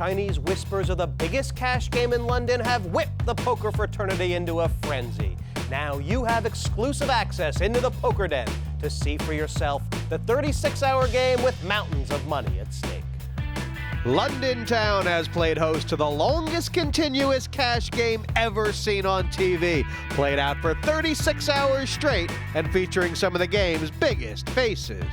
Chinese whispers of the biggest cash game in London have whipped the poker fraternity into a frenzy. Now you have exclusive access into the poker den to see for yourself the 36-hour game with mountains of money at stake. London Town has played host to the longest continuous cash game ever seen on TV. Played out for 36 hours straight and featuring some of the game's biggest faces.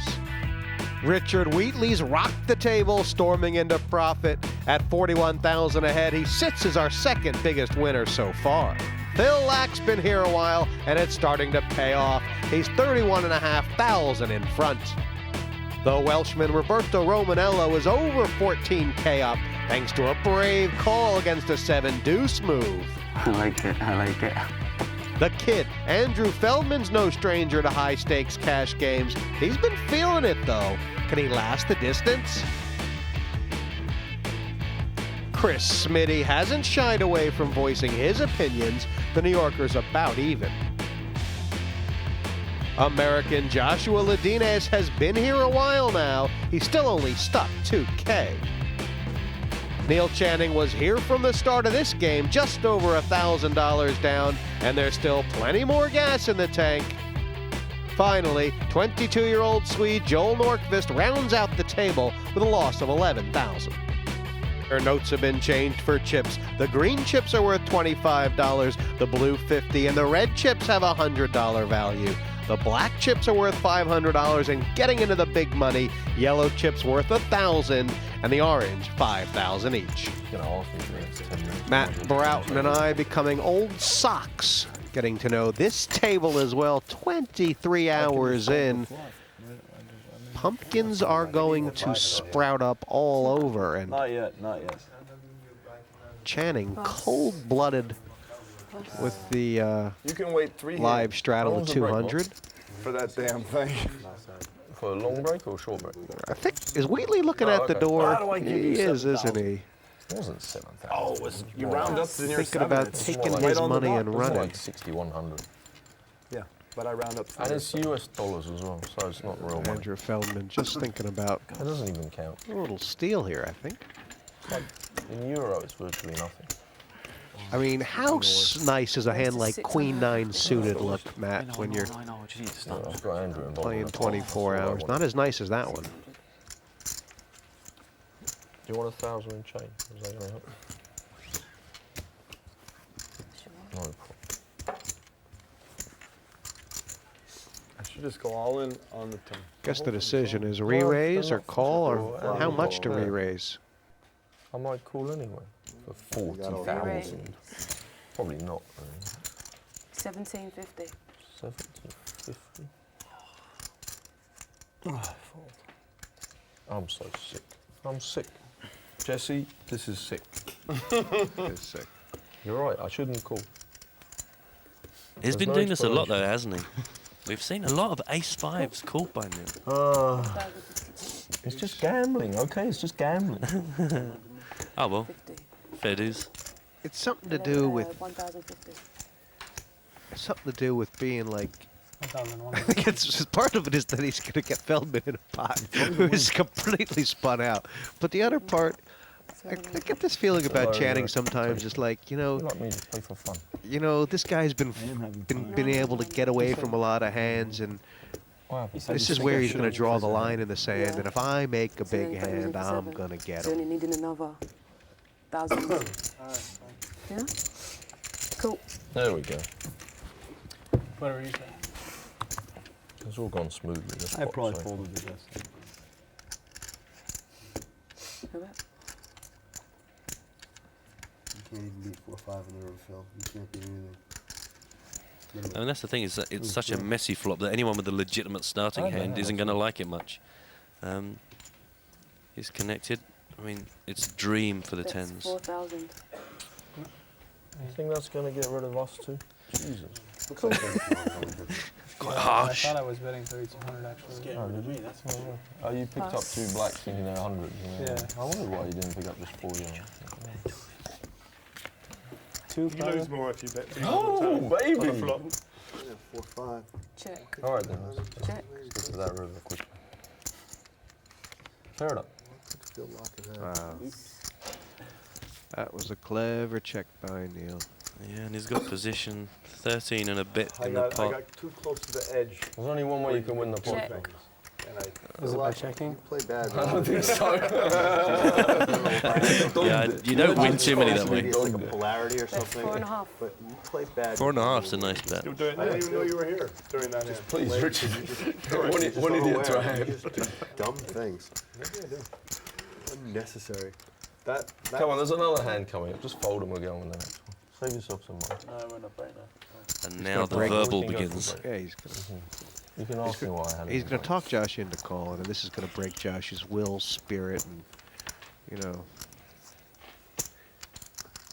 Richard Wheatley's rocked the table, storming into profit. At 41,000 ahead, he sits as our second biggest winner so far. Phil Laak's been here a while, and it's starting to pay off. He's 31,500 in front. The Welshman Roberto Romanello is over 14K up, thanks to a brave call against a 7-deuce move. I like it, I like it. The kid, Andrew Feldman's no stranger to high-stakes cash games. He's been feeling it, though. Can he last the distance? Chris Smitty hasn't shied away from voicing his opinions. The New Yorker's about even. American Joshua Ladines has been here a while now. He's still only stuck 2K. Neil Channing was here from the start of this game, just over $1,000 down, and there's still plenty more gas in the tank. Finally, 22-year-old Swede Joel Norkvist rounds out the table with a loss of 11,000. Their notes have been changed for chips. The green chips are worth $25, the blue $50, and the red chips have a $100 value. The black chips are worth $500 and getting into the big money. Yellow chips worth $1,000 and the orange $5,000 each. Matt Broughton and I becoming old socks, getting to know this table as well. 23 hours in. Pumpkins are going to sprout up all over, and not yet. Channing cold-blooded with the you can wait 3 live straddle of 200 for that damn thing. For a long break or a short break? I think, is Wheatley looking at the door? How do I give He you is, isn't he? It wasn't 7,000. Oh, you round up to near Thinking 7. about It's taking right his on the money dot. and It's running. like 6,100. Yeah, but I round up. And it's US dollars as well, so it's not real money. Andrew Feldman just thinking about It doesn't even count. a little steal here, I think. Like, in euro, it's virtually nothing. I mean, how nice is a hand like Queen 9 suited look, Matt, when you're Yeah, I've got Andrew involved. playing 24 hours? Not as nice as that one. Do you want 1,000 in change? Is that going to help? No problem. I should just go all in on the 10. Guess the decision is re-raise or call, or how much to re-raise? I might call anyway. For 40,000. Probably not. 1750. 1750. I'm so sick. I'm sick. Jesse, this is sick. It's sick. You're right, I shouldn't call. He's been doing this a lot though, hasn't he? We've seen a lot of ace-5s called by now. It's just gambling, okay? It's just gambling. Oh well, fair dues. It's something to do with 1050. being like. I think it's part of it is that he's going to get Feldman in a pot, who is completely spun out. But the other part, I get this feeling about Channing sometimes. It's like, you know, Like me, just play for fun. you know, this guy's been able to get away from a lot of hands, and this is where he's going to draw the line in the sand. And if I make a big hand, I'm going to get So him. only needing another 1,000. Yeah? Cool. There we go. Whatever you say. It's all gone smoothly. this I pot, probably so- folded the best. Alright. You can't even beat 4-5 in the river, Phil. You can't beat anything. I mean, that's the thing, is that it's such a messy flop that anyone with a legitimate starting hand isn't going to like it much. He's connected. I mean, it's a dream for the That's 10s. 4,000. You think that's going to get rid of us too? Jesus. Quite I harsh. thought I was betting 3,200 actually. Oh, did you? Oh, you picked up Pass. 2 blacks thinking they're 100. Yeah. I wondered why you didn't pick up just 4 euros. 2 You lose more if you bet 2 Oh, baby! on the flop. Yeah, 4-5. Check. All right then, let's Check. get to that river quickly. Fair enough. Still locking Wow. That was a clever check by Neil. Yeah, and he's got position 13 and a bit in the I pot. got too close to the edge. There's only one way you can win the pot. Check. though. And Is it by checking? You play bad. I don't think so. Yeah, you don't win too many that Maybe way. it's like a polarity or something. 4.5. But you play bad. 4.5's a nice bet. I didn't even know you were here during that hand. Please, Richard. One Just idiot to a unaware. You hand. just do dumb things. Maybe I do. Unnecessary. That Come on, there's another hand coming up. Just fold them again on the next one. Save yourself some money. No, we're not right now. And now the break. verbal We can go for begins. break. Yeah, he's You can ask me why I had it. going to talk Josh into calling, and this is going to break Josh's will, spirit, and, you know,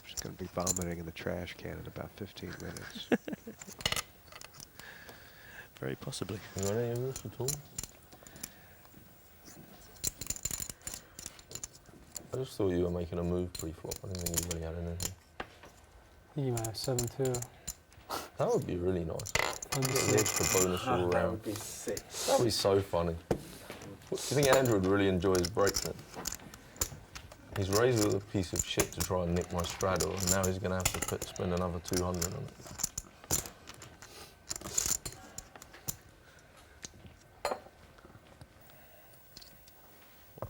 just going to be vomiting in the trash can in about 15 minutes. Very possibly. You got any of this at all? I just thought you were making a move pre-flop. I didn't think you really had anything. I think you might have 7-2. That would be really nice. Let me Get see. the extra bonus all that around. would be sick. That would be so funny. Do you think Andrew would really enjoy his break then? He's raised with a piece of shit to try and nick my straddle, and now he's going to have to spend another 200 on it.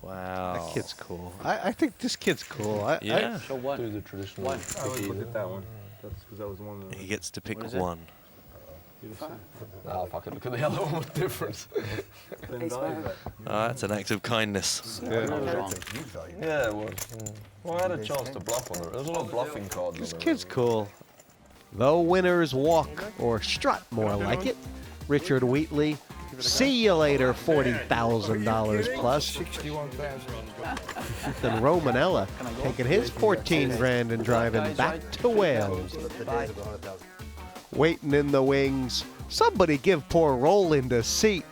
Wow. That kid's cool. I think this kid's cool. Yeah. So what? Do the traditional. I would look at that one. That's because that was the one. He gets to pick one. Ah, fuck it. Look at the other one. What difference? Ace five. That's an act of kindness. Yeah, it was. Well, I had a chance to bluff on it. There was a lot of bluffing cards This on it. kid's cool. The winners walk, or strut more like it. Richard Wheatley. See you later, $40,000 plus. Then Romanello taking his 14 grand and driving back to Wales. Waiting in the wings. Somebody give poor Roland a seat.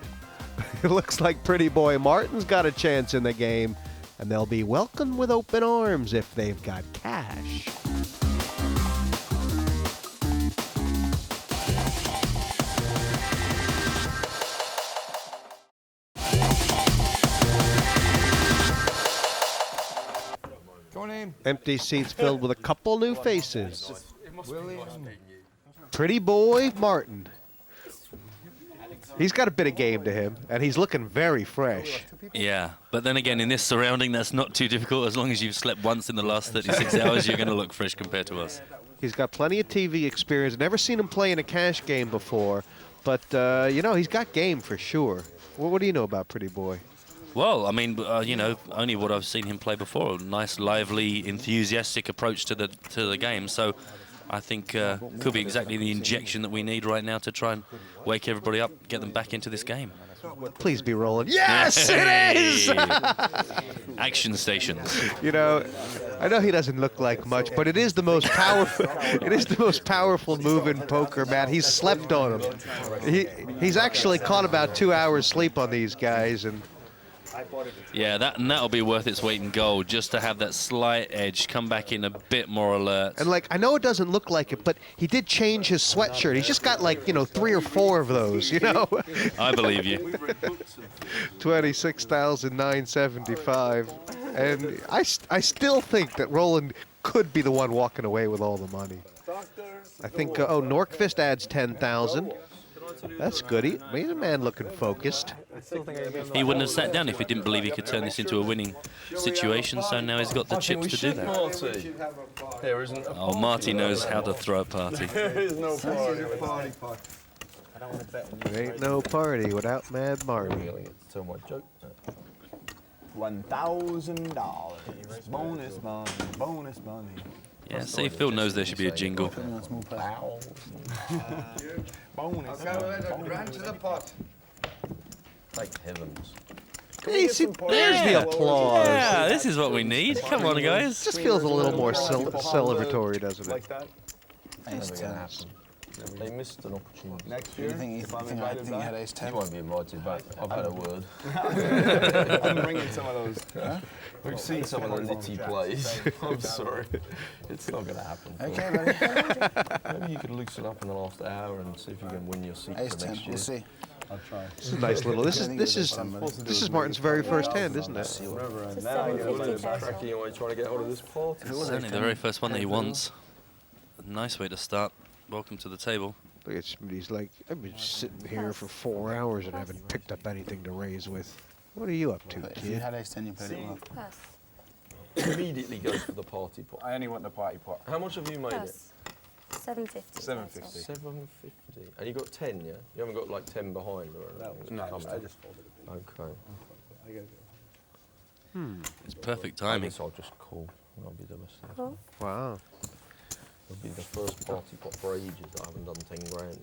It looks like Pretty Boy Martin's got a chance in the game, and they'll be welcomed with open arms if they've got cash. Empty seats filled with a couple new faces. Pretty Boy Martin. He's got a bit of game to him, and he's looking very fresh. Yeah, but then again, in this surrounding, that's not too difficult. As long as you've slept once in the last 36 hours, you're going to look fresh compared to us. He's got plenty of TV experience. Never seen him play in a cash game before, but, you know, he's got game for sure. What do you know about Pretty Boy? Well, I mean, you know, only what I've seen him play before. A nice, lively, enthusiastic approach to the game. So I think could be exactly the injection that we need right now to try and wake everybody up, get them back into this game. Please be rolling. Yes, it is! Action stations. You know, I know he doesn't look like much, but it is the most powerful. It is the most powerful move in poker, man. He's slept on him. He's actually caught about 2 hours sleep on these guys, and Yeah, that'll be worth its weight in gold, just to have that slight edge, come back in a bit more alert. and like I know it doesn't look like it, but he did change his sweatshirt. He's just got like 3 or 4 of those, you know. I believe you. 26,975, and I still think that Roland could be the one walking away with all the money. I think Norkvist adds 10,000. That's good. He's a man looking focused. He wouldn't have sat down if he didn't believe he could turn this into a winning situation, so now he's got the chips to do that. Marty. There isn't a Oh, Marty knows how to throw a party. There is no party. There ain't no party without Mad Marty. Tell my joke. $1,000. Bonus money. Bonus money. Yeah, see, Phil knows there should be a jingle. Bonus. Thank heavens. Hey, see, there's the applause. Yeah, this is what we need. Come on, guys. Just feels a little more celebratory, doesn't it? Like that. Ace Never gonna 10. happen. They missed an opportunity. Next You year, think if I'm I invited think you had back, Ace You 10? won't be invited back. I've had a word. I'm bringing some of those. We've seen some of the litty plays. I'm sorry. It's not going to happen. Okay, buddy. Maybe you could loosen up in the last hour and see if you can win your seat Ace for 10. next year. We'll see. I'll try. This is a nice little. This is Martin's very first hand, isn't it? Whatever, and It's now a you're 750 like, total. Cracking away trying to get hold of this pot. Certainly the very first one that he wants. Nice way to start. Welcome to the table. Look at Smitty's like, I've been sitting here for 4 hours and haven't picked up anything to raise with. What are you up to, If you kid? had ace 10, you played it well. Plus. Immediately goes for the party pot. I only want the party pot. How much have you made it? Plus. 750. 750. 750. And you got 10, yeah? You haven't got like 10 behind or anything? No, I just folded it. Okay. I gotta go. It's perfect I timing. guess I'll just call. I'll be the best. Cool. Wow. It'll be the first party pot for ages that I haven't done 10 grand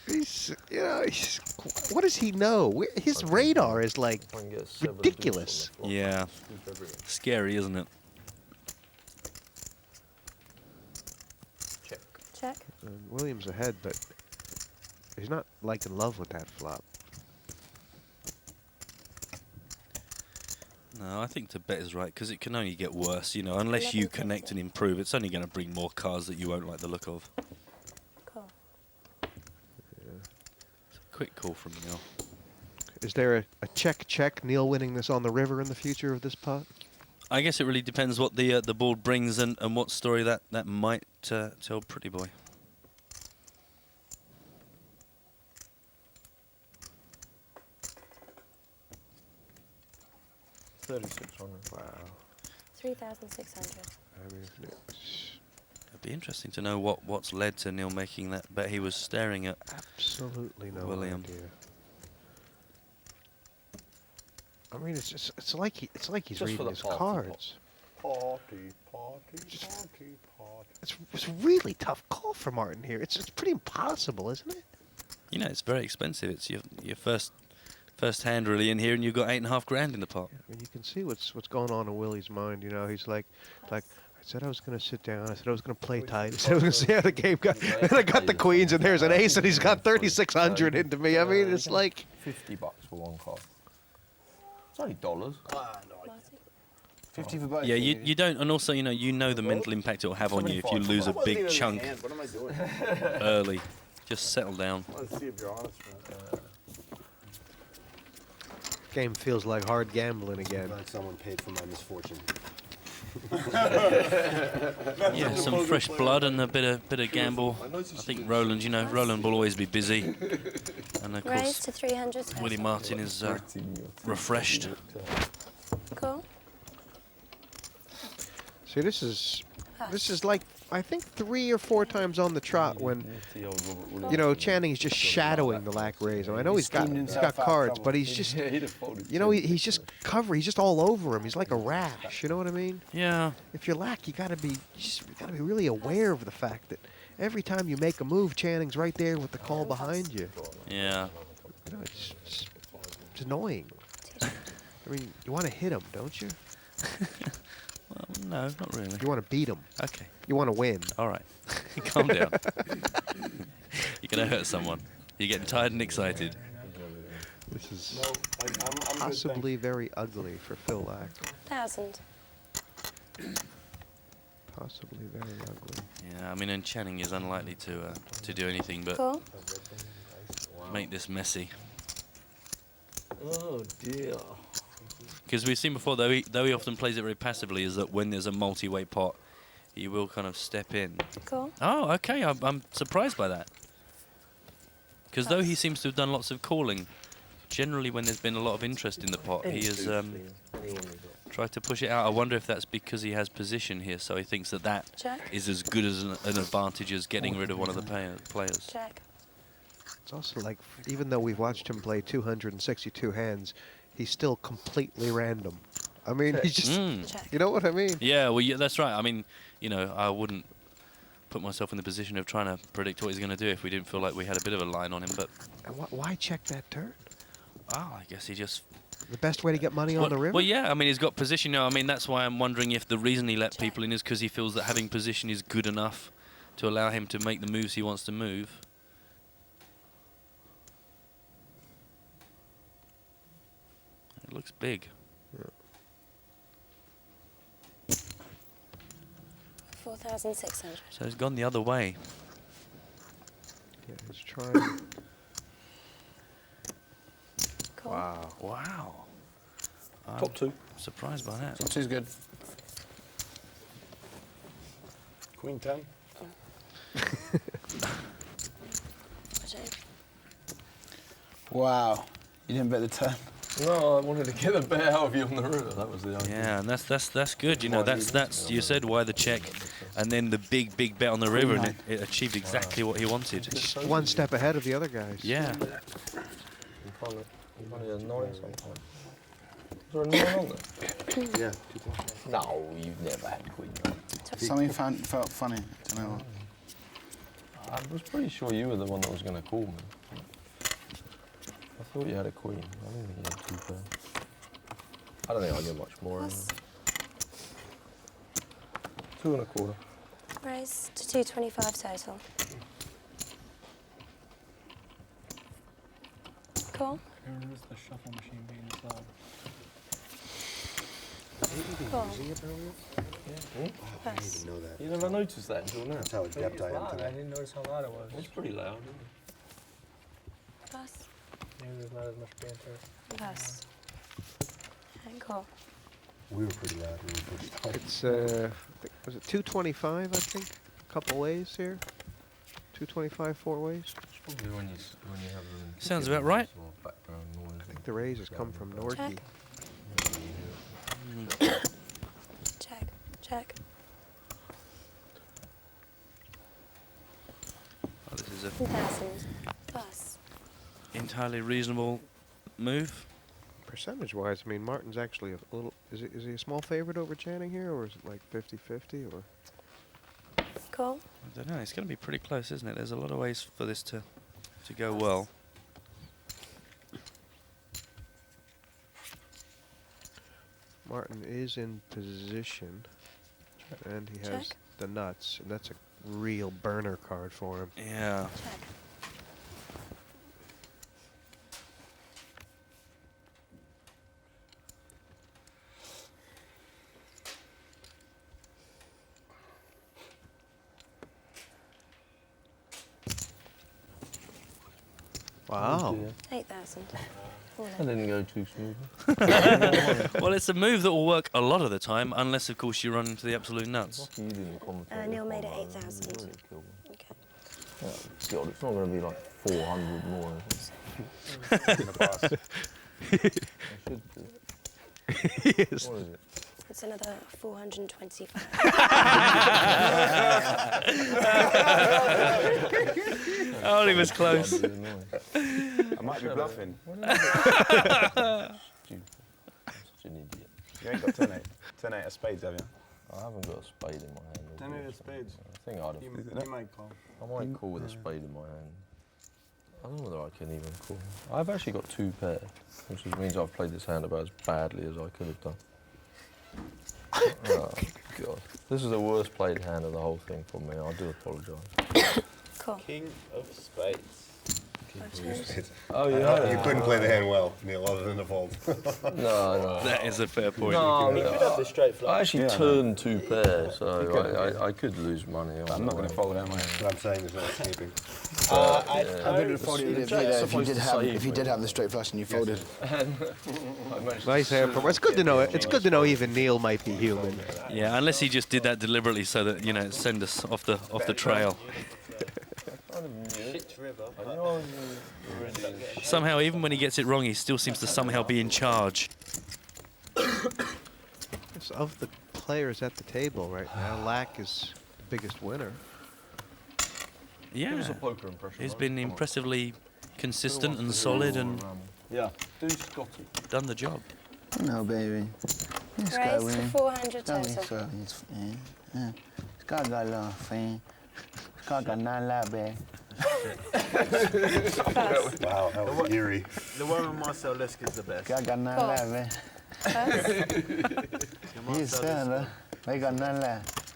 in. He's, what does he know? His radar is like If I can get a 7 ridiculous. deuce on the flop, Yeah. scoop everything. Scary, isn't it? Check. Check. William's ahead, but he's not like in love with that flop. No, I think to bet is right because it can only get worse. You know, unless you connect and improve, it's only going to bring more cards that you won't like the look of. Cool. It's a quick call from Neil. Is there a check, Neil winning this on the river in the future of this pot? I guess it really depends what the board brings and what story that might tell Pretty Boy. Wow. 3,600. I mean, It'd be interesting to know what's led to Neil making that bet. He was staring at absolutely no William. idea. I mean, it's like he's Just for reading the his party cards. Party. It's a really tough call for Martin here. It's pretty impossible, isn't it? You know, it's very expensive. It's your first hand really in here, and you've got 8.5 grand in the pot. I mean, you can see what's going on in Willie's mind. You know, he's like, I said I was going to sit down. I said I was going to play tight. I said I was going to see how the game got. And I got the queens, and there's an ace, and he's got 3,600 into me. I mean, it's like $50 for one card. It's only dollars. 50 for both. Yeah, you don't, and also you know the mental impact it will have on you if you lose a big chunk What am I doing? early. Just settle down. Let's see if you're honest, man. game feels like hard gambling again. Glad someone paid for my misfortune. Yeah, some fresh blood and a bit of gamble. I think Roland, Roland will always be busy, and of Raise course to 300. Willie Martin is refreshed. Cool. See, this is like I think 3 or 4 times on the trot when Channing's just shadowing the Laak raise. I know he's got cards, but he's just he's just covering. He's just all over him. He's like a rash. You know what I mean? Yeah. If you're Laak, you gotta be really aware of the fact that every time you make a move, Channing's right there with the call behind you. Yeah. It's annoying. I mean, you want to hit him, don't you? Well, no, not really. You want to beat him. Okay. You want to win. All right. Calm down. You're going to hurt someone. You're getting tired and excited. This is I'm possibly very ugly for Phil Laak. 1,000. Possibly very ugly. Yeah, I mean, and Channing is unlikely to do anything but Cool. make this messy. Oh dear. Because we've seen before, though he often plays it very passively, is that when there's a multi-weight pot, he will kind of step in. Cool. Oh, okay. I'm surprised by that. Because though he seems to have done lots of calling, generally when there's been a lot of interest in the pot, he has tried to push it out. I wonder if that's because he has position here, so he thinks that Check. is as good as an advantage as getting rid of one of the players. Check. It's also like, even though we've watched him play 262 hands, he's still completely random. I mean, he's just, Check. you know what I mean? Yeah, well, yeah, that's right. I mean, I wouldn't put myself in the position of trying to predict what he's going to do if we didn't feel like we had a bit of a line on him. But And why check that turn? I guess he just... The best way to get money on the river? Well, yeah, I mean, he's got position now. I mean, that's why I'm wondering if the reason he let people in is because he feels that having position is good enough to allow him to make the moves he wants to move. It looks big. 4,600. So he's gone the other way. Yeah, he's trying. Cool. Wow. Wow. Top two. Surprised by that. Top two's good. Queen 10. Wow. You didn't bet the turn. No, I wanted to get the bet out of you on the river. That was the idea. Yeah, and that's good. You know, that's you said why the check, and then the big bet on the river, and it achieved exactly what he wanted. Just one step ahead of the other guys. Yeah. You probably a 9 sometime. Is there a 9 on there? Yeah. No, you've never had queen. Something felt funny. Do you know what? I was pretty sure you were the one that was going to call me. I thought you had a queen. I don't think you had 2 pairs. I don't think I'll get much more. Anyway. 2 1/4. Raise to 225 total. Cool. Here is the shuffle machine being installed. Cool. I didn't even know that. You never noticed that until now. That's how adept I am I today. didn't notice how loud it was. It's pretty loud. Pass. Maybe there's not as much banter. Pass. Okay, cool. We were pretty loud when we first started. It's, I think, was it 225, I think? A couple ways here. 225, 4 ways. Probably when you have Sounds about right. Background noise. I think the raise has come from Norky. Check. Check. Oh, this is a 1,000. Pass. entirely reasonable move. Percentage-wise, I mean, Martin's actually a little... Is he a small favorite over Channing here, or is it like 50-50, or...? Cool. I don't know. It's going to be pretty close, isn't it? There's a lot of ways for this to go well. Martin is in position, and he has Check. the nuts, and that's a real burner card for him. Yeah. Check. Wow. 8,000. That didn't go too smoothly. Well, it's a move that will work a lot of the time, unless, of course, you run into the absolute nuts. Lucky you didn't commentate Neil made it on that. 8,000. Really killed me. Okay. Yeah, God, it's not going to be like 400 more. Is it? Yes. What is it? It's another 425. Oh, he was close. That'd be annoying. I might be bluffing. Stupid. I'm such an idiot. You ain't got 10-8. 10-8 of spades, have you? I haven't got a spade in my hand. 10-8 of spades. I think I'd have. You might call. I might call with a spade in my hand. I don't know whether I can even call. I've actually got 2 pairs, which means I've played this hand about as badly as I could have done. Oh, God. This is the worst played hand of the whole thing for me. I do apologise. Cool. King of spades. Oh, yeah. You couldn't play the hand well, Neil, other than the fold. No. That is a fair point. No, You could have the straight flush. I actually turned 2 pairs, so I could lose money. I'm not going to fold, am I? What I'm saying is not escaping. I would have folded It's if supposed you to did have save if you me. did have the straight flush and you folded. Nice hand from. It's good to know. It's good to know even Neil might be human. Yeah, unless he just did that deliberately so that, you know, send us off the trail. Somehow, even when he gets it wrong, he still seems to somehow be in charge. Of the players at the table right now, Laak is the biggest winner. Yeah, Give us a poker impression. he's right? been Come on. impressively consistent and solid and Yeah. Do Scotty. done the job. No, baby. This guy Raise to winning. 400 Don't be total. so. This guy got a lot of fame. This guy got 9 lap bag. Pass. Wow, that was eerie. The one with Marcel Lisk is the best. Guy got 9 Cool. left, man. Pass. He's saying, though. They got 9 left.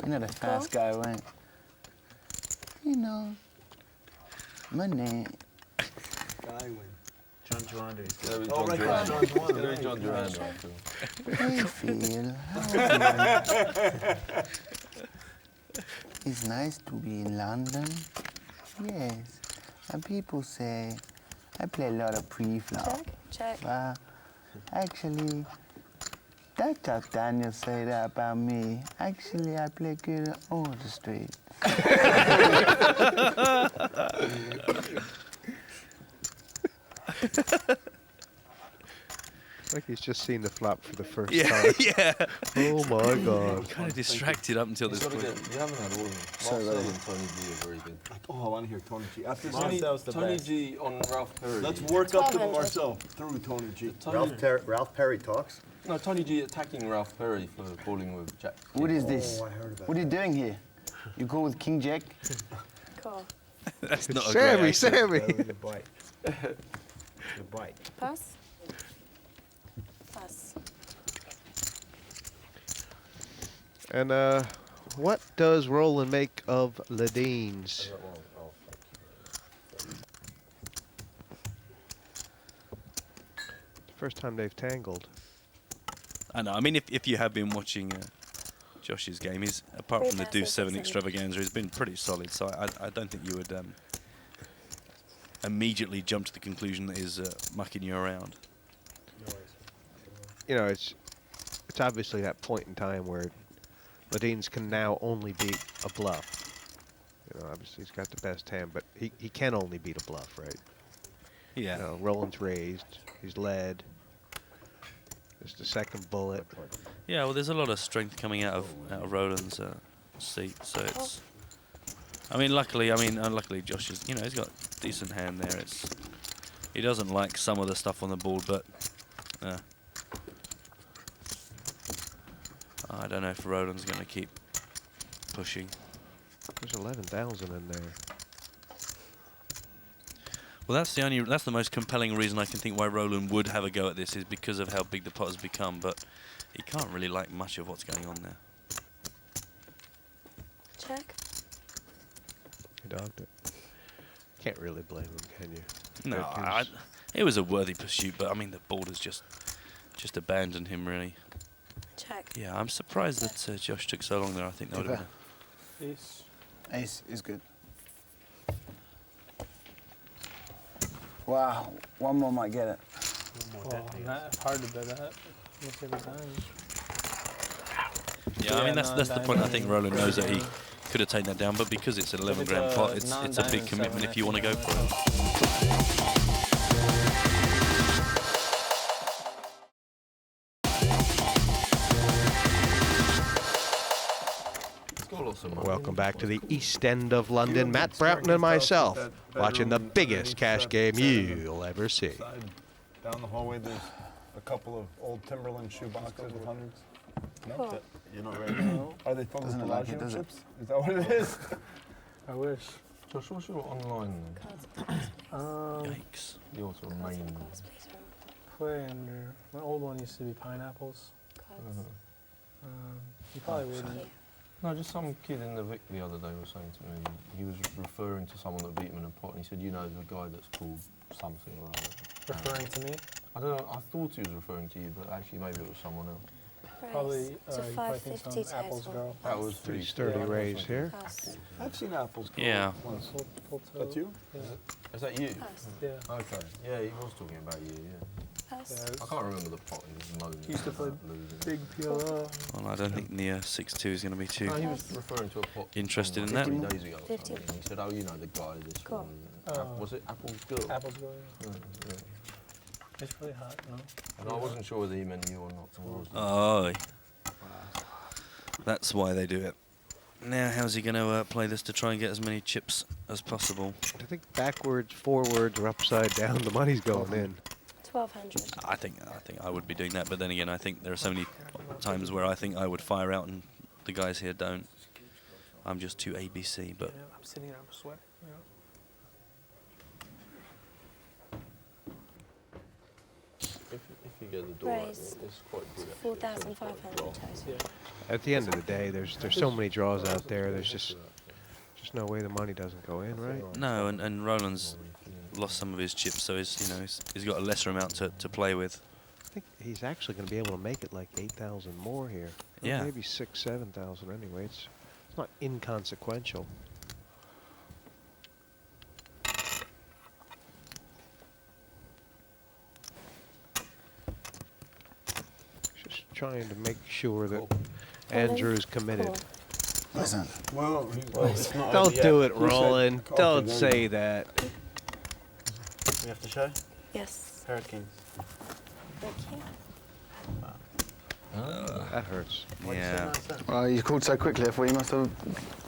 You know the fast guy went. You know, money. Guy win. John Durando. Very Oh, right, John John Durando. Very John Durando, I feel. How you feel? It's nice to be in London. Yes. And people say I play a lot of pre-flop. Check. Actually, that Jack Daniel say that about me. Actually, I play good at all the street. Like he's just seen the flop for the first Yeah, time. yeah. Oh my God. Kind of distracted up until this point. You haven't had all of them. Marcel and Tony G are very good. Oh, I want to hear Tony G. After Marcel's the Tony best. G on Ralph Perry. let's work up to 1200. Marcel through Tony G. Ralph Perry talks. No, Tony G attacking Ralph Perry for calling with Jack. What is this? Oh, I heard about What are you doing here? You go with King Jack? Cool. That's not a Sammy, great accent. Sammy. The bite. The bite. Pass. Pass. And what does Roland make of Ladines? First time they've tangled. I know. I mean, if you have been watching Josh's game, he's apart from the Deuce 7 3,600. extravaganza, he's been pretty solid. So I don't think you would immediately jump to the conclusion that he's mucking you around. You know, it's obviously that point in time where Ladines can now only beat a bluff. You know, obviously he's got the best hand, but he can only beat a bluff, right? Yeah. You know, Roland's raised, he's led. There's the second bullet. Yeah. Well, there's a lot of strength coming out of Roland's seat, so it's. I mean, unluckily, Josh is. You know, he's got a decent hand there. He doesn't like some of the stuff on the board, but. I don't know if Roland's going to keep pushing. There's 11,000 in there. Well, that's the most compelling reason I can think why Roland would have a go at this is because of how big the pot has become, but he can't really like much of what's going on there. Check. He dogged it. Can't really blame him, can you? No, Good use. it was a worthy pursuit, but I mean the board has just abandoned him really. Check. Yeah, I'm surprised that Josh took so long there. I think that would have been. Ace. Ace is good. Wow, one more might get it. Well, it's hard to bet that almost every time. Yeah, I mean that's the point. I think Roland knows that he could have taken that down, but because it's an 11 grand pot, it's a big commitment if you want to go for it. Welcome back to the East End of London. Matt Broughton and myself watching the biggest cash game you'll ever see. Down the hallway, there's a couple of old Timberland shoe boxes with hundreds. Cool. You're not ready now? Are they filled with Doesn't look like it, Bellagio does it? chips? Is that what it is? I wish. Josh, what's your online? Yikes. Your sort of main. Play under. My old one used to be pineapples. You probably wouldn't. No, just some kid in the Vic the other day was saying to me, he was referring to someone that beat him in a pot, and he said, you know, the guy that's called something or other. Referring to me? I don't know, I thought he was referring to you, but actually maybe it was someone else. Probably, Raise. you probably think 550 some Apple's total. girl. That was Pretty sturdy raise here. Pass. I've seen apples. grow Yeah. once. Full toe. That's you? Yeah. Is that you? Pass. Yeah. Okay. Yeah, he was talking about you, yeah. Pass. I can't remember the pot, he was moaning. He used to play about losing. big PLO. Well, I don't think the 6-2 is going to be too. No, he was referring to a pot. Interested from in that? 3 days ago or 50. something, and he said, oh, you know, the guy, this Cool. one. Was it Apple's girl? Apple's girl. Yeah. Yeah. It's really hot, no? And I wasn't sure whether he meant you or not. So I was like, Oh, that's why they do it. Now, how's he going to play this to try and get as many chips as possible? I think backwards, forwards, or upside down, the money's going in. 1,200. I think I would be doing that, but then again, I think there are so many times where I think I would fire out and the guys here don't. I'm just too ABC, but Yeah, I'm sitting here, I'm sweating. You know? if you get the door, Raise. it's quite good. actually. 4,500 total. Yeah. At the end of the day, there's so many draws out there. There's just no way the money doesn't go in, right? no, and Roland's lost some of his chips, so he's got a lesser amount to play with. I think he's actually going to be able to make it like 8,000 more here. Or Yeah. maybe 6,000, 7,000 anyway. It's not inconsequential. trying to make sure that Andrew's committed. Cool. Listen. Well, it's not Don't over do yet. it, Who said- Roland. Okay, Don't there you say go. that. You have to show? Yes. Hurricanes. Thank you. That hurts. Yeah. Well, you called so quickly, I thought you must have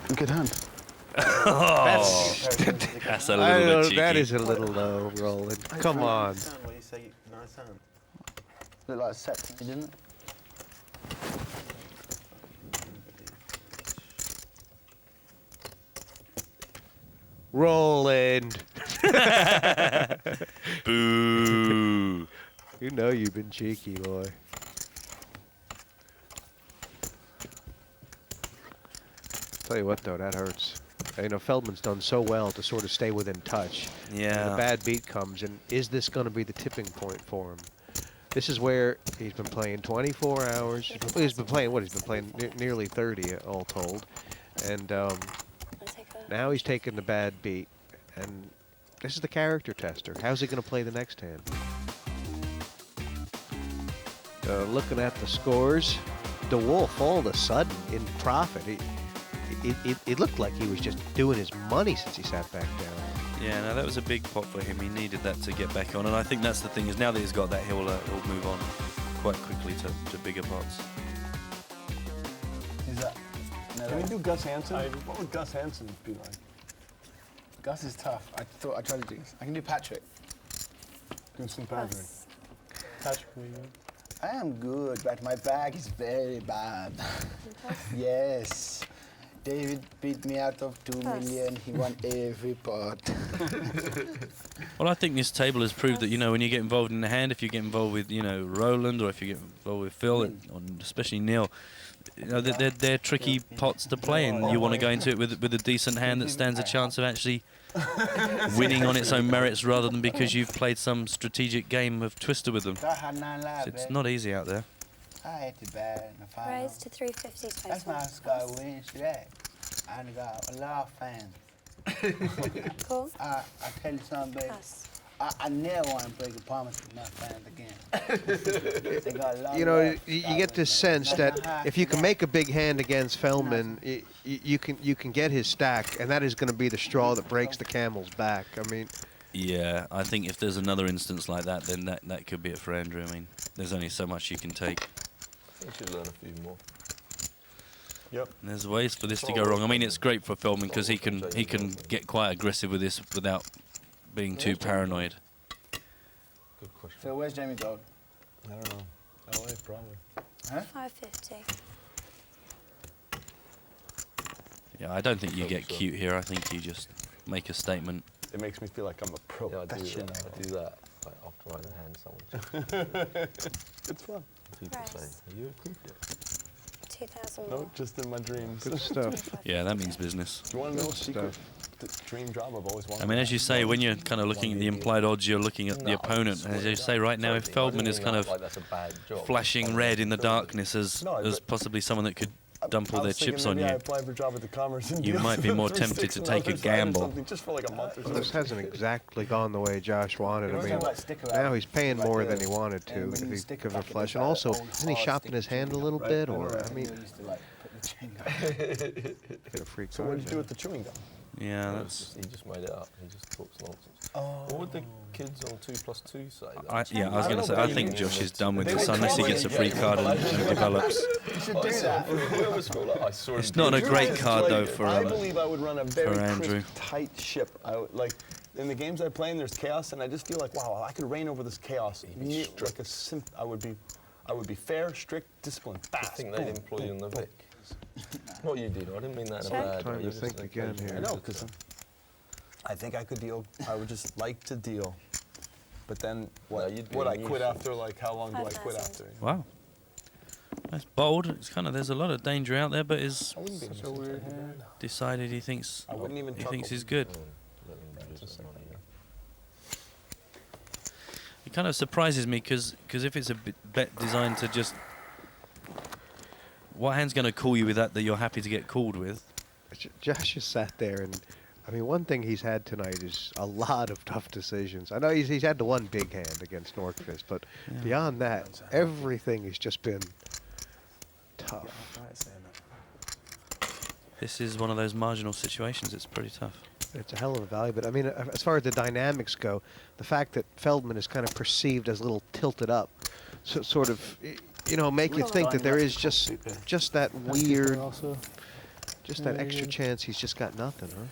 a good hand. That's a little bit cheeky. That is a little low, Roland. Come on. What you say? Nice hand. Looked like a set to me, didn't it? Roland. Boo. You know you've been cheeky, boy. Tell you what, though, that hurts. You know, Feldman's done so well to sort of stay within touch. Yeah. And the bad beat comes, and is this going to be the tipping point for him? This is where he's been playing 24 hours. He's been playing, what? He's been playing nearly 30, all told. And now he's taking the bad beat. And this is the character tester. How's he going to play the next hand? Looking at the scores, the Wolfe all of a sudden in profit. It looked like he was just doing his money since he sat back down. Yeah, no, that was a big pot for him. He needed that to get back on, and I think that's the thing is now that he's got that, he'll move on quite quickly to bigger pots. Is that? Can we do Gus Hansen? What would Gus Hansen be like? Gus is tough. I thought I'd try to do this. I can do Patrick. Do some Patrick. Patrick, will you? I am good, but my bag is very bad. Yes. David beat me out of 2 million. He won every pot. Well, I think this table has proved that, you know, when you get involved in the hand, if you get involved with, you know, Roland, or if you get involved with Phil, or especially Neil, you know, they're tricky pots to play, and you want to go into it with a decent hand that stands a chance of actually winning on its own merits rather than because you've played some strategic game of Twister with them. So it's not easy out there. I hate it bad in the final. Rise to 350 space. That's my sky win today. I got a lot of fans. Cool. I tell you something, baby. I never want to break a promise with my fans again. They got a lot You know, of you get this sense that if you can make a big hand against Feldman, you can get his stack, and that is going to be the straw that breaks the camel's back. I mean, yeah, I think if there's another instance like that, then that could be it for Andrew. I mean, there's only so much you can take. We should learn a few more. Yep. And there's ways for this to go wrong. I mean, it's great for Feldman because he can get quite aggressive with this without being too paranoid. Good question. So where's Jamie Gold? I don't know. LA, probably. Huh? 550. Yeah, I don't think you get cute here. I think you just make a statement. It makes me feel like I'm a pro. Yeah, I do that like, after I hand someone. It's fun. People say, are you a croupier? 2,000 No, more. just in my dreams. good stuff. Yeah, that means business. Do you want to know a secret dream job I've always wanted? I mean, as you say, when you're kind of looking at the implied odds, you're looking at the opponent. As you say right now, if Feldman is kind of flashing red in the darkness as possibly someone that could dump all their chips on you, I applied for a job at the Commerce and you might be more tempted to take a gamble. Just for like a month or Well, this hasn't exactly gone the way Josh wanted. I mean, now he's paying more than he wanted to if he could have flushed. And also, isn't he shopping his hand a little bit? Or, I mean, get a free So what card. did you do with the chewing gum? Yeah, that's. He just made it up. He just talks nonsense. What would the kids on 2+2 say? I was going to say, I think Josh is done with this unless he gets a free card and develops. You should do that. I always feel like I saw It's not a great card though for I believe I would run a very Andrew. crisp, tight ship. Like in the games I play, and there's chaos, and I just feel like, wow, I could reign over this chaos. Like I would be fair, strict, disciplined, fast. I think they'd employ you in the Vic. Not you, Dino. I didn't mean that in a bad way. Time to think again here. I know, because I think I could deal. I would just like to deal. But then, what? No, you'd be Would I a quit nuisance. after? Like, how long do I quit after? Wow. That's bold. It's kind of there's a lot of danger out there, but is I wouldn't be so weird. decided he thinks I wouldn't even. he thinks chuckle. he's good. It kind of surprises me because if it's a bet designed to just, what hand's going to call you with that you're happy to get called with? Josh just sat there, and I mean, one thing he's had tonight is a lot of tough decisions. I know he's had the one big hand against Norkvist, but beyond that, everything has just been Tough. This is one of those marginal situations. It's pretty tough. It's a hell of a value, but I mean, as far as the dynamics go, the fact that Feldman is kind of perceived as a little tilted up, so sort of, you know, make you think that there is just that weird, just that extra chance he's just got nothing, huh?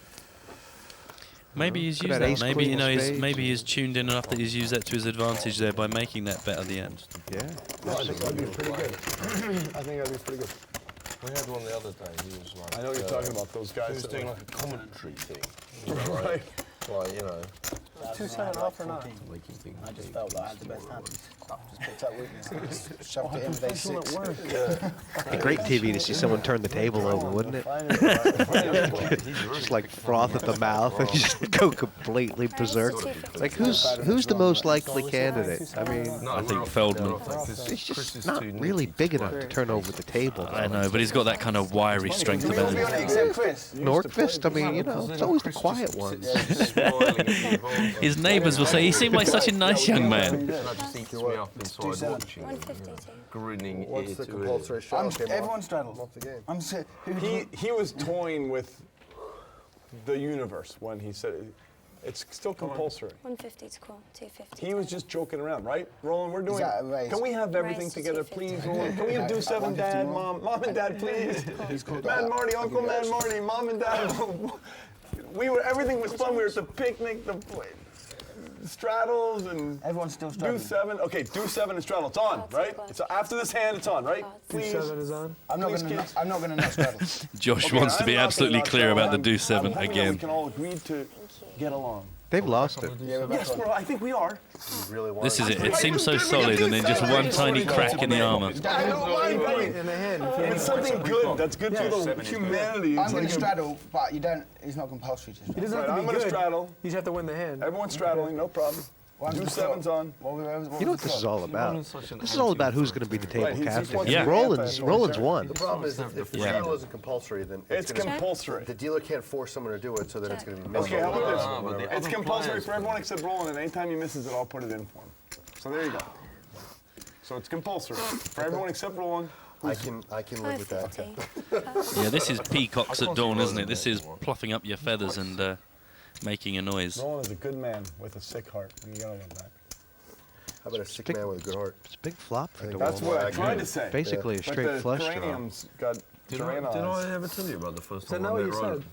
Maybe he's used that. Maybe you know, maybe he's tuned in enough that he's used that to his advantage there by making that bet at the end. Yeah. No, I think that'd be pretty good. I think that'd be pretty good. We had one the other day. He was like, I know what you're talking about. Those guys. He was doing like a commentary thing. Right. Like, you know. 2-7 off or not? Making things. I just felt like I had the best hand. Just picked up weakness. Just shoved it in base 6. It'd be great TV to see someone turn the table over, wouldn't it? Just like froth at the mouth and just go completely berserk. Like who's the most likely candidate? I mean, I think Feldman. He's just not really big enough to turn over the table. I know, but he's got that kind of wiry strength about him. Norkvist, I mean, you know, it's always the quiet ones. His neighbours will say he seemed like such a nice young man. That just eats me up inside watching him, grinning What's ear the to compulsory ear. shot? Everyone straddles. Off the game. He was toying with the universe when he said it's still compulsory. 150 to call, 250. He was just joking around, right? Roland, we're doing. Is that a raise? Can we have everything Raise to together, 250. please, Roland? Can we do 7, Dad, Mom and Dad, please? Mad Marty, Uncle Mad Marty, Mom and Dad. Everything was fun. We were at the picnic, the straddles, and Everyone's still do straddling. 7. Okay, do 7 and straddle. It's on, right? Cards. It's after this hand. It's on, right? Please. 2-7 is on. I'm not Please, gonna. kids. I'm not gonna not straddle. Josh Okay, wants to I'm be not gonna absolutely not clear straddle. about the do I'm 7 hoping that again. we can all agree to get along. They've lost it. Yes, I think we are. This is it. It seems so solid, and then just one tiny crack in the armour. I don't mind betting. In the hand. It's something good. That's good for the humanity. I'm It's gonna like straddle, but you don't. It's not compulsory to He straddle. doesn't have to I'm be gonna good. straddle. You just have to win the hand. Everyone's straddling, no problem. Do 7's on. You know what this is all about? This is all about who's going to be the table Right, he's captain. wants to And be Roland's captain. won. The problem is if the straddle isn't compulsory, then It's gonna- compulsory. The dealer can't force someone to do it, so then it's going to be missed. Okay, how about but this? the It's other compulsory players for everyone except Roland, and anytime he misses it, I'll put it in for him. So there you go. So it's compulsory for everyone except Roland. I can live with that. 550. Yeah, this is peacocks at dawn, isn't it? This is pluffing up your feathers and making a noise. Roland is a good man with a sick heart, and you gotta love that. How about a sick man with a good heart? It's a big flop for the That's what I tried to say. Basically a But straight the flush draw. geraniums got Did geraniums. I ever tell you about the first So time now I what met you Roland?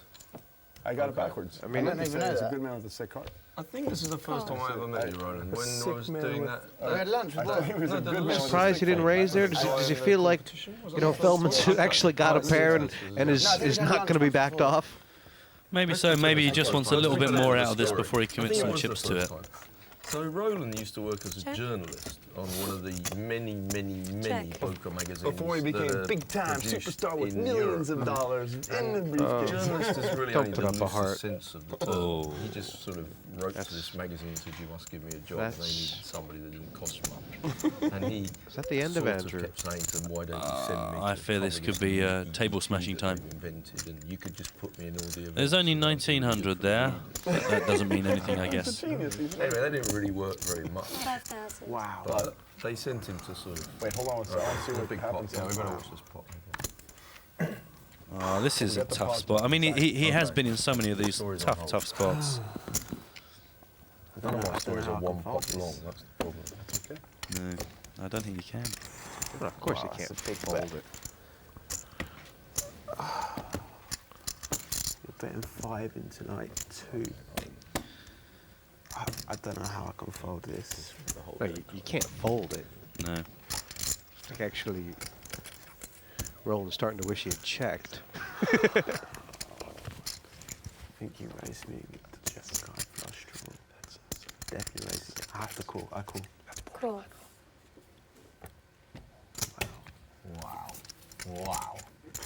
I got it backwards. I mean, I don't even know He's a that. good man with a sick heart. I think this is the first time I ever met you, Roland. When I sick was man doing with- that. We had lunch I with thought he was a good man with a Surprised sick he didn't heart. raise there? Does he feel like, you know, Feldman's actually got a pair and is not going to be backed off? Maybe so. Maybe he just wants a little bit more out of this before he I commits think some was the chips to it. first time. So Roland used to work as a Check. journalist on one of the many Check. poker magazines. Before he became that are big-time produced superstar with in millions Europe. of dollars in the briefcase. Journalist is really Don't only put the up a loosest heart. sense of the term. Oh. He just sort of wrote to this magazine and said, "You must give me a job." And they needed somebody that didn't cost much. And he Is that the end of sort Andrew? kept saying to them, "Why don't you send me?" I to fear this the could be public table EP smashing that time. they've invented, and you could just put me in all the events. There's only and I'd do 1900 there. That doesn't mean anything, I guess. Genius. He's Anyway, that didn't really work very much. 5,000. Wow. But they sent him to sort of Wait, hold on one second. I want to see a what big pot. happens. Yeah, we better watch this pot. Oh, this is a tough spot. I mean, he has been in so many of these tough spots. I don't know why stories are one pot long. That's the problem. Okay. No, I don't think you can. Well, of course you can't fold it. You're betting 5 into like 2. I don't know how I can fold this. No, you can't fold it. No. Like actually, Roland's starting to wish he had checked. I think you raised me with the Jeff card flush draw. Definitely raised it. I have to call. I call. Cool. Wow. Wow.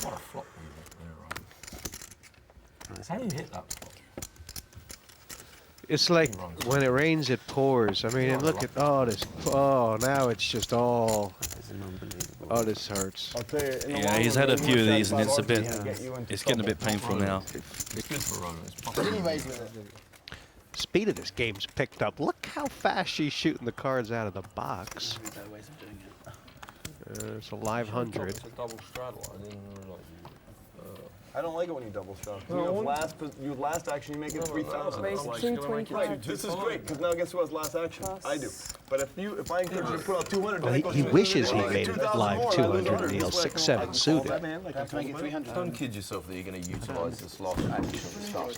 What a flop you hit there, right? How do you hit that flop? It's like when it rains, it pours. I mean, and look at this. Oh, now it's just all. Oh, this hurts. I'll tell you, in the Yeah, long he's run, had a few of these, and it's a Roland bit. can get you into It's getting a bit trouble. painful now. It's good for Roland. It's Didn't possible. raise with it. Speed of this game's picked up. Look how fast she's shooting the cards out of the box. It's a live 100. It's a double straddle. I didn't realise you. I don't like it when you double straddle. You have last action, you make it 3,000. Raise I'm like, king 25. this is great, because now guess who has last action? I do. But if I encourage you to put out 200, Well, then it goes he to wishes he 2,000. made it live 200 and he'll 6-7 suited. Don't kid yourself that you're going to utilise this last action.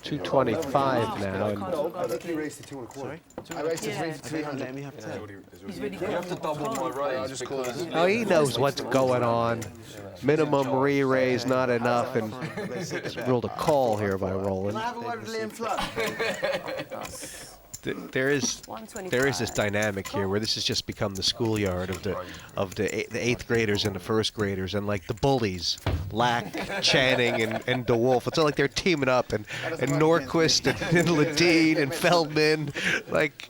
225 now. And I think you raised to 2 1/4. I raised to 300. Let me have 10. You have to double my raise because oh, he knows what's going on. Minimum re-raise, not enough, and ruled a call here by Roland. Have a word with Liam Flood. There is this dynamic here where this has just become the schoolyard of the 8th graders and the 1st graders, and like the bullies, Laak, Channing, and the Wolfe. It's all like they're teaming up, and Norkvist and Ladines and Feldman, like.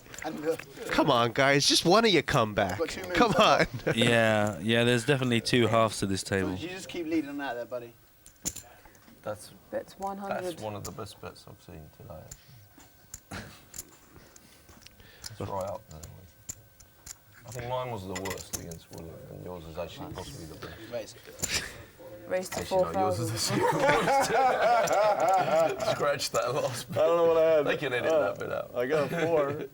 Come on, guys! Just one of you come back. Come on. Yeah, there's definitely two halves to this table. You just keep leading on that there, buddy. that's 100. that's one of the best bets I've seen today. Actually. It's right up there. I think mine was the worst against William, and yours is actually possibly the best. Raise to Actually, no, yours is 4,000. the second worst. Scratch that last bit. I don't know what I had. They can edit that bit out. I got a 4.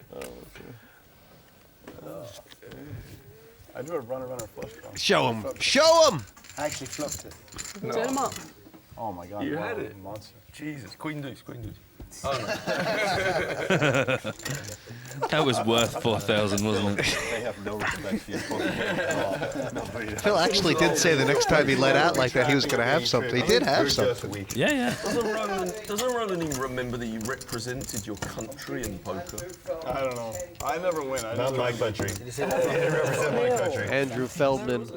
I do a runner flush draw. Show him! Show him! I actually fluffed it. Turn them up. Oh my God. You wow, had it. Monster. Jesus, Queen Deuce. That was worth 4,000, wasn't it? They have no respect for you. Phil actually did say the next time he let out like that he was going to have something. He did have something. Yeah. Doesn't Roland even remember that you represented your country in poker? I don't know. I never win. Not my country. I didn't represent my country. Andrew Feldman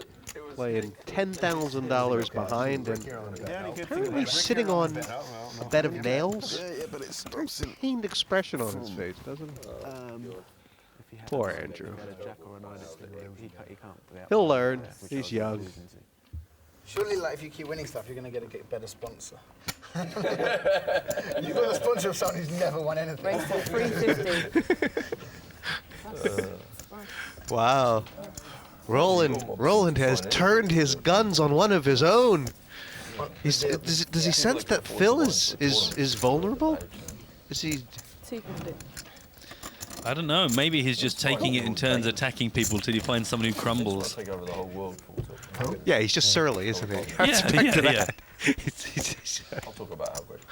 playing $10,000 behind, and apparently sitting on a bed of nails. but it's Very pained expression on his face, doesn't it? Poor Andrew. He'll learn. He's young. Surely, like, if you keep winning stuff, you're going to get a better sponsor. You've got a sponsor of someone who's never won anything. Raise to 350. Wow. Roland has turned his guns on one of his own. Does he sense that Phil is vulnerable? Is he? 250. I don't know. Maybe he's just taking it in turns, attacking people till you find someone who crumbles. Take over the whole world. Yeah, he's just surly, isn't he? Yeah. I'll talk about how great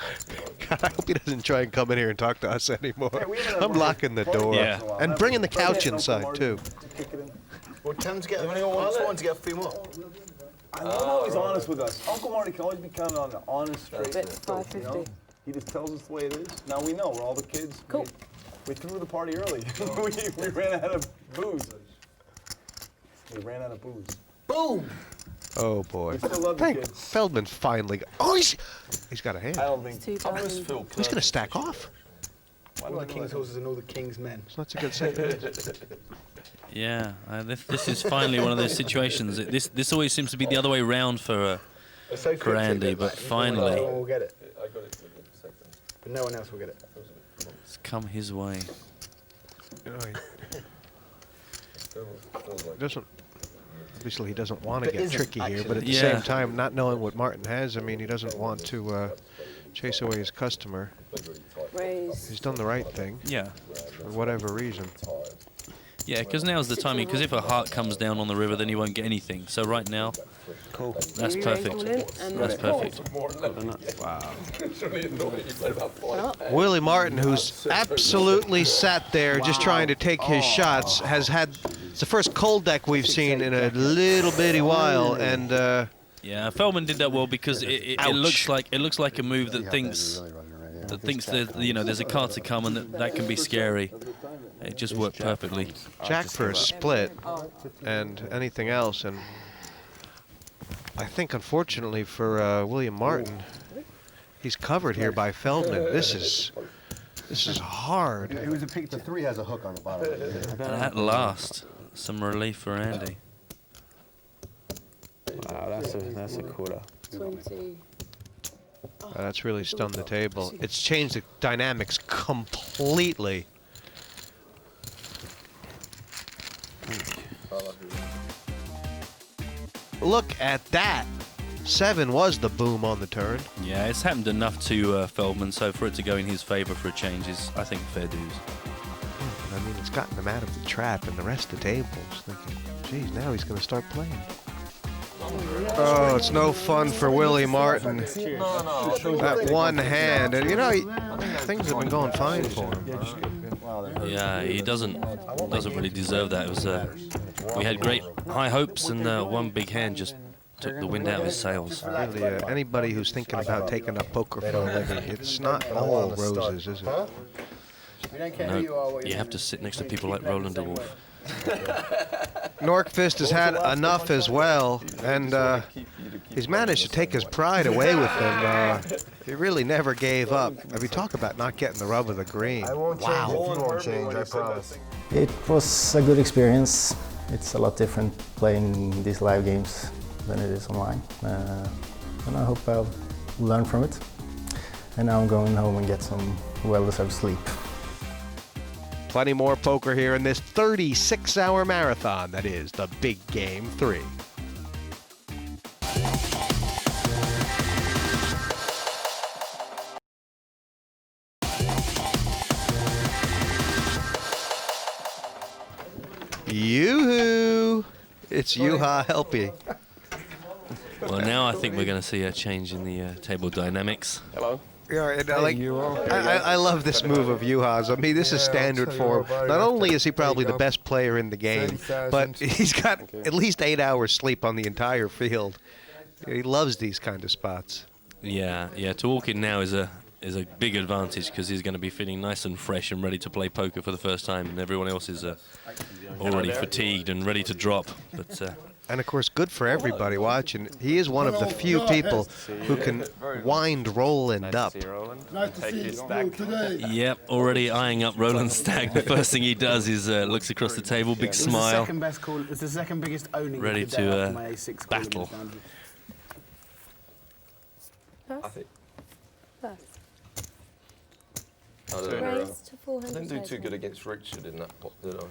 God, I hope he doesn't try and come in here and talk to us anymore. I'm locking the door. Yeah. And bringing the couch inside, too. Well, tell him to get. I just want to get a few more. I'm always honest with us. Uncle Marty can always be counted on an honest, straight. Bet 550. He just tells us the way it is. Now we know. We're all the kids. Cool. We threw the party early. we ran out of booze. Boom! Oh boy. We still love the kids. Feldman finally got. Oh, he's got a hand. I don't think. 2,000. He's going to stack off. All the king's horses and all the king's men. So that's a good second. Yeah, this is finally one of those situations. This always seems to be the other way round for Andy, but finally No one will get it. But no one else will get it. it's come his way. Obviously, he doesn't want to But get isn't tricky here, but at the Yeah. same time, not knowing what Martin has, I mean, he doesn't want to chase away his customer. Raise. He's done the right thing Yeah, for whatever reason. yeah, because now's the timing. Because if a heart comes down on the river, then you won't get anything. So right now, Cool. that's You raise all perfect. in, and That's perfect. Willie Martin, who's absolutely sat there just trying to take his shots, has had it's the first cold deck we've seen in a little bitty while, and Yeah, Feldman did that well because it looks Ouch. like a move that thinks that there's a card to come and that can be scary. It just worked perfectly. Jack for a split and anything else, and I think unfortunately for William Martin, he's covered here by Feldman. This is hard. It was a pick. The 3 has a hook on the bottom. At last, some relief for Andy. Wow, that's a quarter. 20. That's really stunned the table. It's changed the dynamics completely. look at that. 7 was the boom on the turn. Yeah, it's happened enough to Feldman, so for it to go in his favour for a change is, I think, fair dues. I mean, it's gotten him out of the trap, and the rest of the table's thinking, geez, now he's going to start playing. Oh, it's no fun for Willie Martin. That one hand, and you know, things have been going fine for him. Yeah, he doesn't really deserve that. It was we had great high hopes, and one big hand just took the wind out of his sails. Really, anybody who's thinking about taking up poker for a living, it's not all roses, is it? No, you have to sit next to people like Roland and Wolfe. Norkvist has had enough as well, and he's managed to take his pride away with him. He really never gave up. I mean, talk about not getting the rub of the green. Wow. You won't change, I promise. It was a good experience. It's a lot different playing these live games than it is online. And I hope I'll learn from it. And now I'm going home and get some well-deserved sleep. Plenty more poker here in this 36-hour marathon that is the Big Game 3. Yoo-hoo! It's Juha Helppi. Well, now I think we're going to see a change in the table dynamics. Hello. Yeah, and I love this move of Juha's. I mean, this is standard for him. Not only is he probably the best player in the game, but he's got at least 8 hours sleep on the entire field. He loves these kind of spots. Yeah. To walk in now is a big advantage because he's going to be feeling nice and fresh and ready to play poker for the first time, and everyone else is already fatigued and ready to drop. But and of course, good for everybody watching. He is one of the few people who can wind Roland up. Yep, already eyeing up Roland's stack. The first thing he does is looks across the table, big smile, It's the second biggest owning ready to battle. Raise to 400. I didn't do too good against Richard in that pot, did I?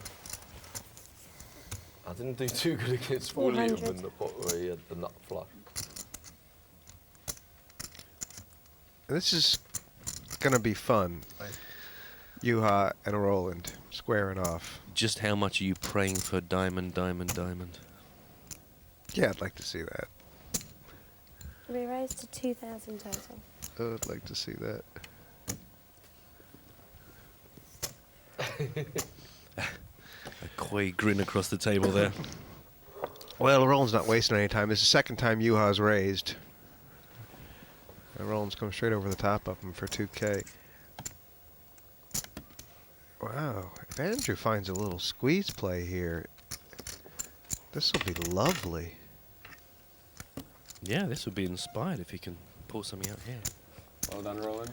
I didn't do too good against William in the pot where he had the nut flush. This is going to be fun. Juha and Roland squaring off. Just how much are you praying for diamond, diamond, diamond? Yeah, I'd like to see that. We raise to 2,000 total. I'd like to see that. A coy grin across the table there. Well, Roland's not wasting any time. This is the second time Juha's raised. And Roland's come straight over the top of him for 2K. Wow, if Andrew finds a little squeeze play here, this will be lovely. Yeah, this would be inspired if he can pull something out here. Well done, Roland.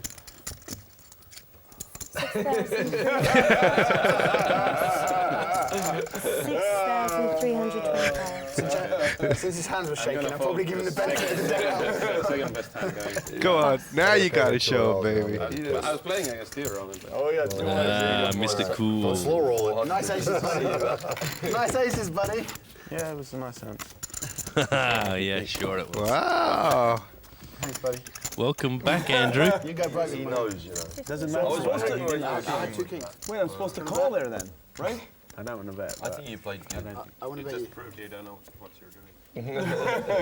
6,325. Since his hands were shaking, I'll probably give him the benefit of the doubt. Go on, now you got to show him, baby. I was playing against you, Roland. Oh, yeah. Mr. Cool. Slow roll it. Nice aces, buddy. Nice aces, buddy. Yeah, it was a nice hand. Yeah, sure it was. Wow. Thanks, buddy. Welcome back, Andrew. You go, Broughton. He knows, you know. Doesn't matter. I had 2 kings. Wait, I'm supposed to call there then, right? I don't want to bet. I think you played good. I want to bet you. proved you don't know what you're doing.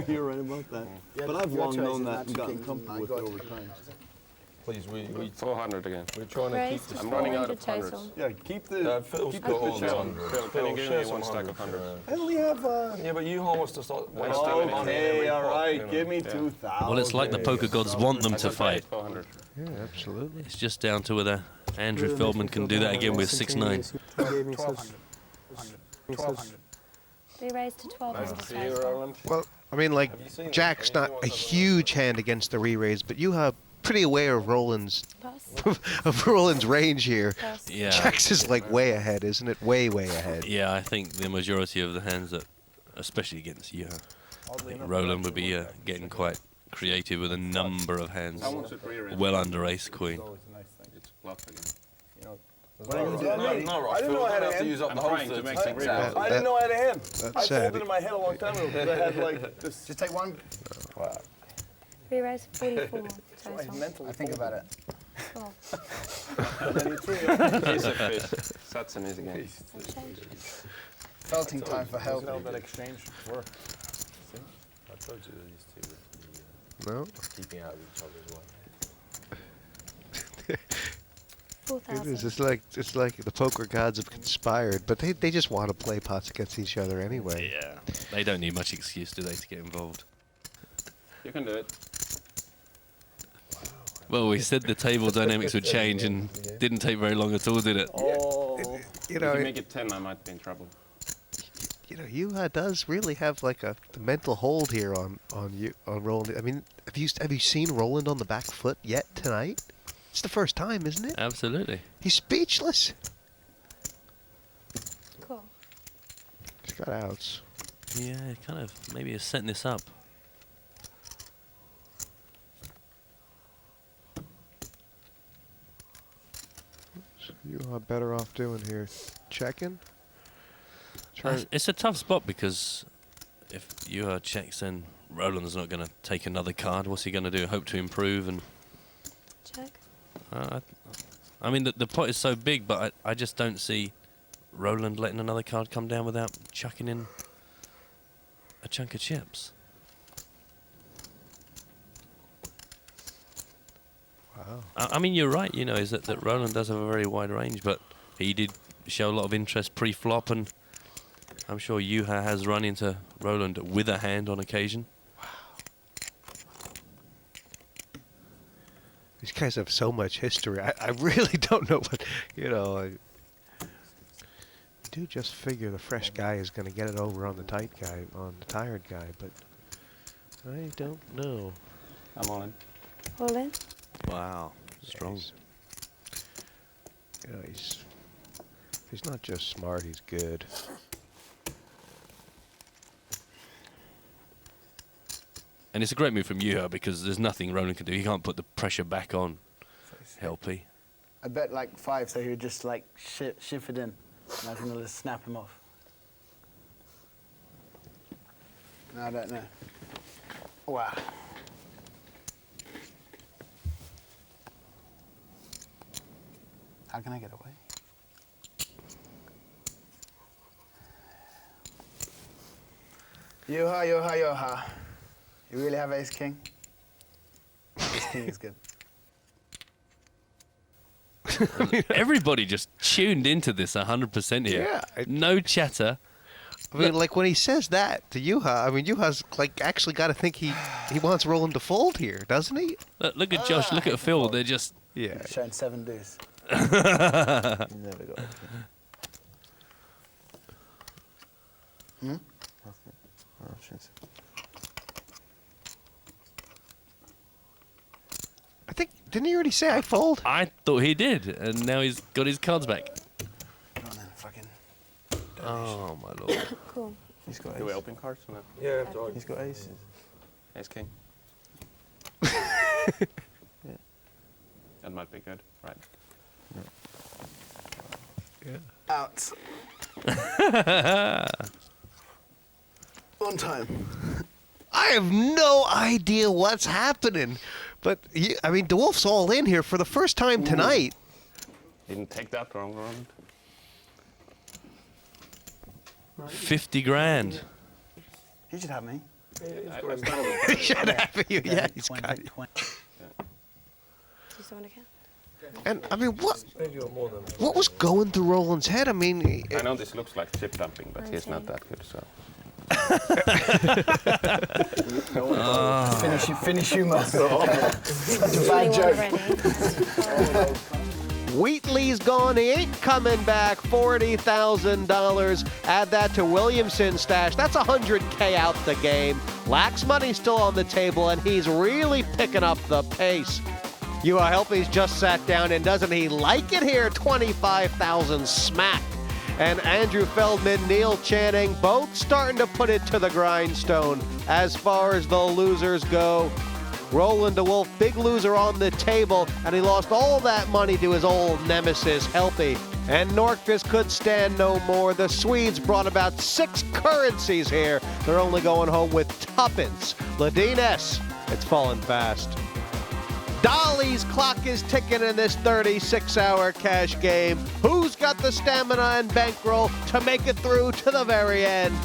You're right about that. Yeah, But I've your long choice known is that not and 2 gotten kings. comfortable with it over time. Please, we 400 again. we're trying to Raise keep to this. I'm running out 400 of hundreds. total. Yeah, keep the. Phil's Keep got the all the show. hundreds. Phil, can you give me one stack of hundreds? I only have. Yeah, but you wants to start wasting money. Okay, all right. Give me 2,000. Well, it's like the poker gods want them to fight. 400. Yeah, absolutely. It's just down to whether Andrew Feldman can do that again with 6-9. 1,200. We raise to 1,200 total. Well, I mean, like, Jack's not a huge hand against the re-raise, but you have pretty aware of Roland's range here. Yeah. Jack's is like way ahead, isn't it? Way ahead. Yeah, I think the majority of the hands that, especially against you, I think Roland would be getting quite creative with a number of hands well under ace queen. It's bluff again. What are you doing? No, I didn't know I had a have to hand. use up the whole 36 hours. I didn't know I had a hand. I sad. folded in my head a long time ago because I had like this. Just take one. Wow. We raised 44 total. I think about it. Cool. Piece of fish. That's an easy game. Felting time for help. How that exchange work? I told you these two No? keeping out of each other's way. It is. It's like the poker gods have conspired, but they just want to play pots against each other anyway. Yeah, they don't need much excuse, do they, to get involved? You can do it. Well, we said the table dynamics would change, and didn't take very long at all, did it? Oh. You know, If you make it 10, I might be in trouble. you know, Juha does really have like a mental hold here on Roland. I mean, have you seen Roland on the back foot yet tonight? It's the first time, isn't it? Absolutely. He's speechless. Cool. He's got outs. Yeah, kind of. Maybe he's setting this up. So you are better off doing here. Checking. It's a tough spot because if Juha checks, then Roland's not going to take another card. What's he going to do? Hope to improve and. Check. I mean, the pot is so big, but I just don't see Roland letting another card come down without chucking in a chunk of chips. Wow. I mean, you're right, you know, is that Roland does have a very wide range, but he did show a lot of interest pre-flop, and I'm sure Juha has run into Roland with a hand on occasion. These guys have so much history. I really don't know what, you know. I do just figure the fresh guy is going to get it over on the tight guy, on the tired guy, but I don't know. I'm all in. All in? Wow, strong. You know, he's not just smart, he's good. And it's a great move from Juha because there's nothing Roland can do. He can't put the pressure back on Helppi. I bet like 5, so he would just like shift it in. And I was gonna just snap him off. No, I don't know. Wow. How can I get away? Juha. You really have ace king? Ace king is good. Everybody just tuned into this 100% here. Yeah. No chatter. I mean, like when he says that to Juha, I mean, Juha's like actually got to think he wants Roland to fold here, doesn't he? Look at Josh, look at Phil. They're just. Yeah. Showing 7 deuce. Never got it. Oh, shit. I think, didn't he already say I fold? I thought he did, and now he's got his cards back. Come on then, fucking. Oh, my lord. Cool. He's got. Do we open cards or not? Yeah, he's got aces. Ace king. Yeah. That might be good, right? Yeah. Out. On time. I have no idea what's happening, but I mean, DeWolf's all in here for the first time tonight. Didn't take that wrong, Roland. 50 grand. He should have me. He should have you. Yeah, he's 20, got you. 20. Do you still want to count? And I mean, what was going through Roland's head? I mean, I know this looks like chip dumping, but he's not that good, so. Finish humor. Such a bad joke. Wheatley's gone. He ain't coming back. $40,000. Add that to Williamson's stash. That's $100K out the game. Laak's money's still on the table, and he's really picking up the pace. Juha Helppi's just sat down, and doesn't he like it here? 25,000 smack. And Andrew Feldman, Neil Channing, both starting to put it to the grindstone. As far as the losers go, Roland to Wolfe, big loser on the table, and he lost all that money to his old nemesis, Helppi. And Norkvist could stand no more. The Swedes brought about 6 currencies here. They're only going home with tuppence. Ladines, it's fallen fast. Dolly's clock is ticking in this 36-hour cash game. Who's got the stamina and bankroll to make it through to the very end?